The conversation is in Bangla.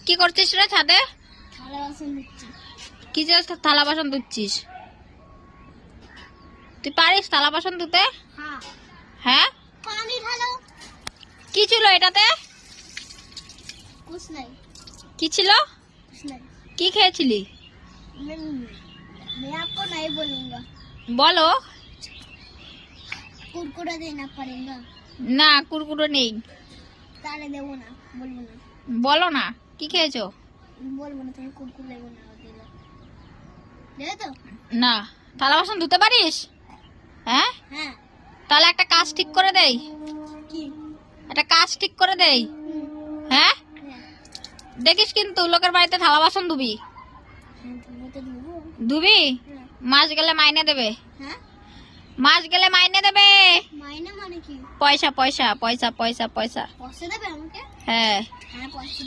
কি করছিস রে ছাদে? থালা বাসন ধুচ্ছি। কি যে থালা বাসন ধুচ্ছিস? তুই পারিস থালা বাসন ধুতে? হ্যাঁ। হ্যাঁ, পানি ঢালো। কি ছিল এটাতে? कुछ नहीं। কি ছিল? कुछ नहीं। কি খেয়েছিলি? मैं आपको नहीं बोलूंगा। বলো। कुरकुरा देना पड़ेगा। না, কুরকুরে নেই। ताले देवो ना, बोलबो ना। বলো না কি খেয়েছো? बोलबो ना, तुम्हें कुरकुरा देवो ना देला। दे तो? না। থালা বাসন ধুতে পারিস? হ্যাঁ, हाँ। তাহলে একটা কাজ ঠিক করে দেই। की? একটা কাজ ঠিক করে দেই। হ্যাঁ, দেখিস কিন্তু লোকের বাড়িতে থালা বাসন ধুবি। हाँ, तुम्हें तो दूबो। ধুবি? हाँ। মাস গেলে মাইনে দেবে। हाँ? মাস গেলে মাইনে দেবে। मायने माने की? পয়সা পয়সা পয়সা পয়সা পয়সা। पैसे देबे हमके? হ্যাঁ। हाँ, पैसे